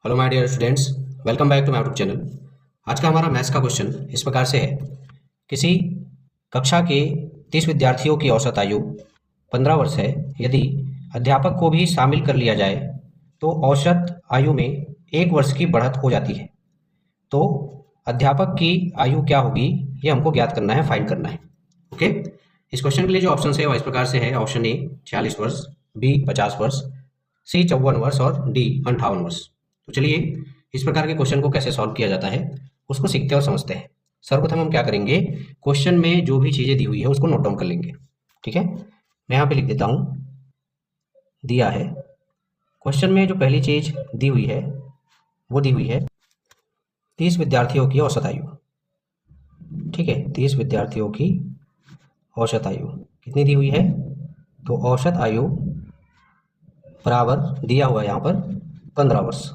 Hello my dear students, welcome back to my YouTube channel. आज का हमारा maths का क्वेश्चन इस प्रकार से है। किसी कक्षा के 30 विद्यार्थियों की औसत आयु 15 वर्ष है। यदि अध्यापक को भी शामिल कर लिया जाए तो औसत आयु में 1 वर्ष की बढ़त हो जाती है। तो अध्यापक की आयु क्या होगी, ये हमको ज्ञात करना है, फाइंड करना है। ओके, इस क्वेश्चन के लिए जो ऑप्शन है वह इस प्रकार से है। ऑप्शन ए 40 वर्ष, बी 50 वर्ष, सी 54 वर्ष और डी 58 वर्ष। तो चलिए इस प्रकार के क्वेश्चन को कैसे सॉल्व किया जाता है उसको सीखते और समझते हैं। सर्वप्रथम हम क्या करेंगे, क्वेश्चन में जो भी चीज़ें दी हुई है उसको नोट डाउन कर लेंगे। ठीक है, मैं यहाँ पे लिख देता हूँ, दिया है क्वेश्चन में जो पहली चीज़ दी हुई है वो दी हुई है 30 विद्यार्थियों की औसत आयु। ठीक है, 30 विद्यार्थियों की औसत आयु कितनी दी हुई है, तो औसत आयु बराबर दिया हुआ है यहाँ पर 15 वर्ष।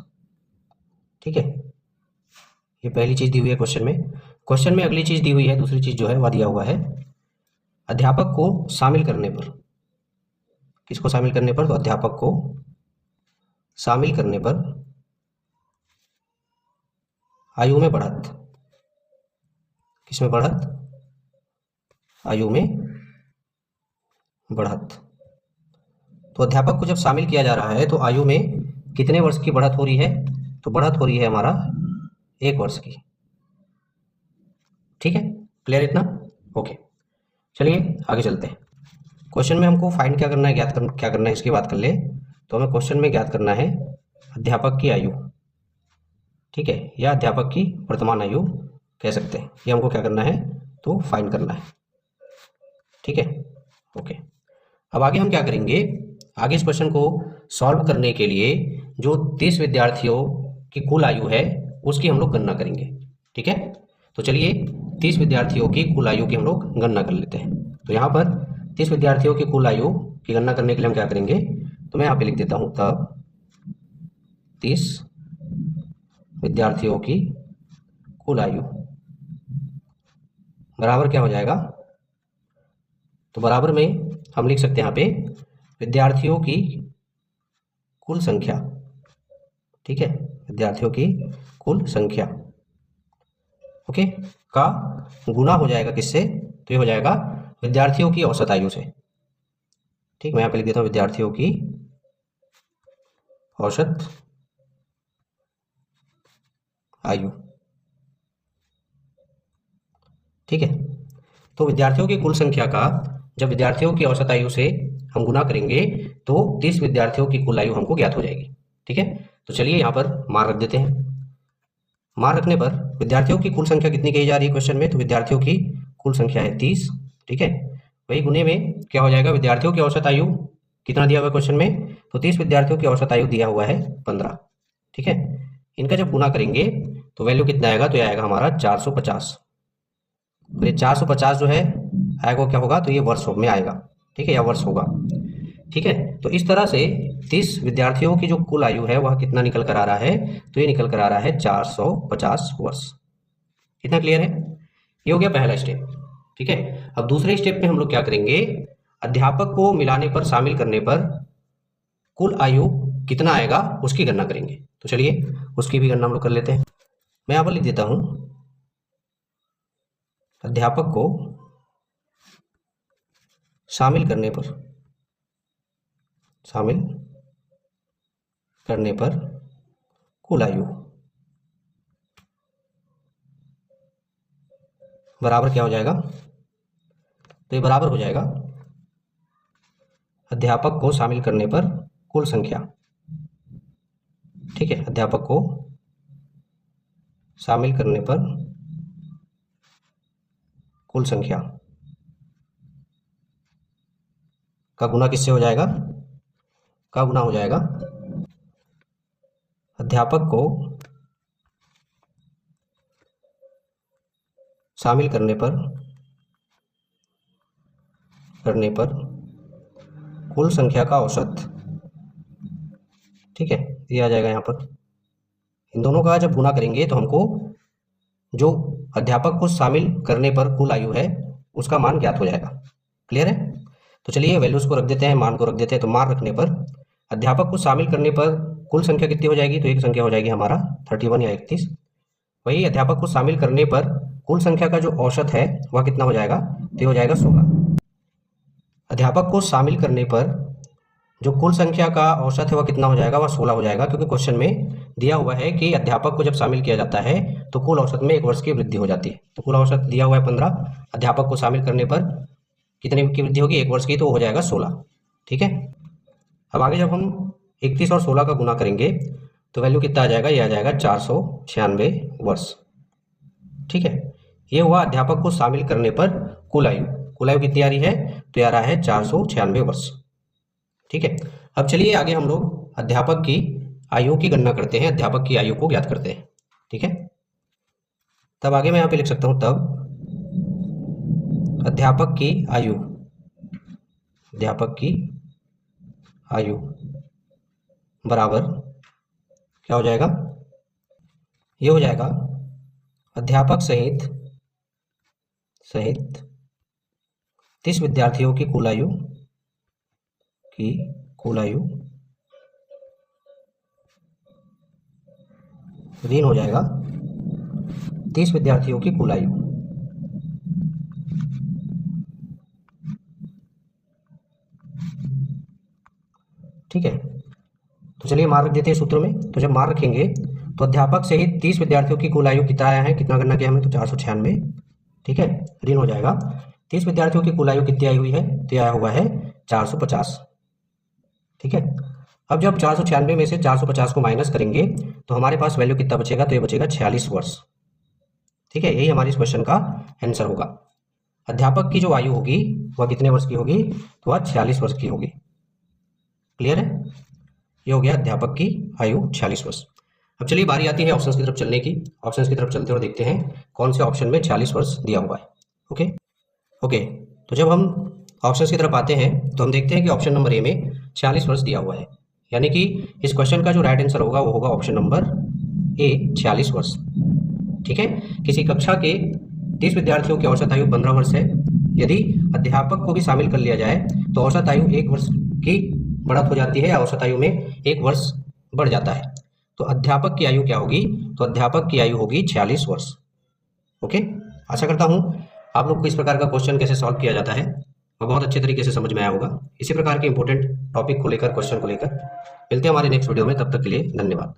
ठीक है, ये पहली चीज़ दी हुई है क्वेश्चन में। क्वेश्चन में अगली चीज़ दी हुई है, दूसरी चीज़ जो है वह दिया हुआ है अध्यापक को शामिल करने पर। किसको शामिल करने पर, तो अध्यापक को शामिल करने पर आयु में बढ़त। किसमें बढ़त, आयु में बढ़त। तो अध्यापक को जब शामिल किया जा रहा है तो आयु में कितने वर्ष की बढ़त हो रही है, तो बढ़त हो रही है हमारा 1 वर्ष की। ठीक है, क्लियर इतना? ओके, चलिए आगे चलते हैं। क्वेश्चन में हमको फाइंड क्या करना है, क्या करना है इसकी बात कर ले। तो हमें क्वेश्चन में ज्ञात करना है अध्यापक की आयु। ठीक है, या अध्यापक की वर्तमान आयु कह सकते हैं। ये हमको क्या करना है, तो फाइंड करना है। ठीक है, ओके। अब आगे हम क्या करेंगे, आगे इस क्वेश्चन को सॉल्व करने के लिए जो 30 विद्यार्थियों की कुल आयु है उसकी हम लोग गणना करेंगे। ठीक है, तो चलिए 30 विद्यार्थियों की कुल आयु की हम लोग गणना कर लेते हैं। तो यहाँ पर 30 विद्यार्थियों की कुल आयु की गणना करने के लिए हम क्या करेंगे, तो मैं यहाँ पे लिख देता हूँ, तब 30 विद्यार्थियों की कुल आयु बराबर क्या हो जाएगा, तो बराबर में हम लिख सकते हैं यहाँ पे विद्यार्थियों की कुल संख्या। ठीक है, विद्यार्थियों की कुल संख्या ओके का गुना हो जाएगा किससे, तो ये हो जाएगा विद्यार्थियों की औसत आयु से। ठीक, मैं यहाँ पे लिख देता हूँ विद्यार्थियों की औसत आयु। ठीक है, तो विद्यार्थियों की कुल संख्या का जब विद्यार्थियों की औसत आयु से हम गुना करेंगे तो 30 विद्यार्थियों की कुल आयु हमको ज्ञात हो जाएगी। ठीक है, तो चलिए यहाँ पर मान रख देते हैं। मान रखने पर विद्यार्थियों की कुल संख्या कितनी कही जा रही है क्वेश्चन में, तो विद्यार्थियों की कुल संख्या है 30। ठीक है, वही गुने में क्या हो जाएगा, विद्यार्थियों की औसत आयु कितना दिया हुआ है क्वेश्चन में, तो 30 विद्यार्थियों की औसत आयु दिया हुआ है 15। ठीक है, इनका जब गुना करेंगे तो वैल्यू कितना आएगा, तो ये आएगा हमारा 450। तो ये 450 जो है आएगा क्या होगा, तो ये वर्ष में आएगा। ठीक है, या वर्ष होगा। ठीक है, तो इस तरह से 30 विद्यार्थियों की जो कुल आयु है वह कितना निकल कर आ रहा है, तो ये निकल कर आ रहा है 450 वर्ष। कितना क्लियर है? ये हो गया पहला स्टेप। ठीक है, अब दूसरे स्टेप में हम लोग क्या करेंगे, अध्यापक को मिलाने पर, शामिल करने पर कुल आयु कितना आएगा उसकी गणना करेंगे। तो चलिए उसकी भी गणना हम लोग कर लेते हैं। मैं यहाँ पर लिख देता हूँ अध्यापक को शामिल करने पर कुल आयु बराबर क्या हो जाएगा, तो ये बराबर हो जाएगा अध्यापक को शामिल करने पर कुल संख्या। ठीक है, अध्यापक को शामिल करने पर कुल संख्या का गुना किससे हो जाएगा, का गुना हो जाएगा अध्यापक को शामिल करने पर कुल संख्या का औसत। ठीक है, ये आ जाएगा यहाँ पर। इन दोनों का जब गुना करेंगे तो हमको जो अध्यापक को शामिल करने पर कुल आयु है उसका मान ज्ञात हो जाएगा। क्लियर है? तो चलिए वैल्यूज को रख देते हैं, मान को रख देते हैं। तो मान रखने पर अध्यापक को शामिल करने पर कुल संख्या कितनी हो जाएगी, तो एक संख्या हो जाएगी हमारा 31 या 31। वही अध्यापक को शामिल करने पर कुल संख्या का जो औसत है वह कितना हो जाएगा, तो हो जाएगा 16। अध्यापक को शामिल करने पर जो कुल संख्या का औसत है वह कितना हो जाएगा, वह 16 हो जाएगा, क्योंकि क्वेश्चन में दिया हुआ है कि अध्यापक को जब शामिल किया जाता है तो कुल औसत में 1 वर्ष की वृद्धि हो जाती है। तो कुल औसत दिया हुआ है 15, अध्यापक को शामिल करने पर कितने की वृद्धि होगी, 1 वर्ष की, तो हो जाएगा 16। ठीक है। अब आगे जब हम 31 और 16 का गुना करेंगे तो वैल्यू कितना आ जाएगा, ये आ जाएगा 496 वर्ष। ठीक है, ये हुआ अध्यापक को शामिल करने पर कुल आयु। कुल आयु कितनी आ रही है, तो आ रहा है 496 वर्ष। ठीक है, अब चलिए आगे हम लोग अध्यापक की आयु की गणना करते हैं, अध्यापक की आयु को ज्ञात करते हैं। ठीक है, तब आगे मैं यहाँ पे लिख सकता हूँ, तब अध्यापक की आयु, अध्यापक की आयु बराबर क्या हो जाएगा, ये हो जाएगा अध्यापक सहित 30 विद्यार्थियों की कुल आयु ऋण हो जाएगा 30 विद्यार्थियों की कुल आयु। ठीक है, तो चलिए मार रख देते हैं सूत्र में। तो जब मार रखेंगे तो अध्यापक सहित 30 विद्यार्थियों की कुल आयु कितना आया है, कितना करना किया हमें, तो 496। ठीक है, ऋण हो जाएगा 30 विद्यार्थियों की कुल आयु कितनी आई हुई है, तो आया हुआ है 450। ठीक है, अब जब 496 में से 450 को माइनस करेंगे तो हमारे पास वैल्यू कितना बचेगा, तो ये बचेगा 46 वर्ष। ठीक है, यही हमारी इस क्वेश्चन का आंसर होगा। अध्यापक की जो आयु होगी वह कितने वर्ष की होगी, तो वह 46 वर्ष की होगी। क्लियर है, ये हो गया अध्यापक की आयु 46 वर्ष। अब चलिए बारी आती है ऑप्शंस की तरफ चलने की। ऑप्शंस की तरफ चलते और देखते हैं कौन से ऑप्शन में 46 वर्ष दिया हुआ है। ओके, तो जब हम ऑप्शंस की तरफ आते हैं तो हम देखते हैं कि ऑप्शन नंबर ए में 46 वर्ष दिया हुआ है, यानी कि इस क्वेश्चन का जो राइट आंसर होगा वो होगा ऑप्शन नंबर ए, 46 वर्ष। ठीक है, किसी कक्षा के 30 विद्यार्थियों की औसत आयु 15 वर्ष है। यदि अध्यापक को भी शामिल कर लिया जाए तो औसत आयु 1 वर्ष की बढ़त हो जाती है, या औसत आयु में 1 वर्ष बढ़ जाता है। तो अध्यापक की आयु क्या होगी, तो अध्यापक की आयु होगी 46 वर्ष। ओके, आशा करता हूँ आप लोग को इस प्रकार का क्वेश्चन कैसे सॉल्व किया जाता है वह बहुत अच्छे तरीके से समझ में आया होगा। इसी प्रकार के इंपॉर्टेंट टॉपिक को लेकर, क्वेश्चन को लेकर मिलते हैं हमारे नेक्स्ट वीडियो में। तब तक के लिए धन्यवाद।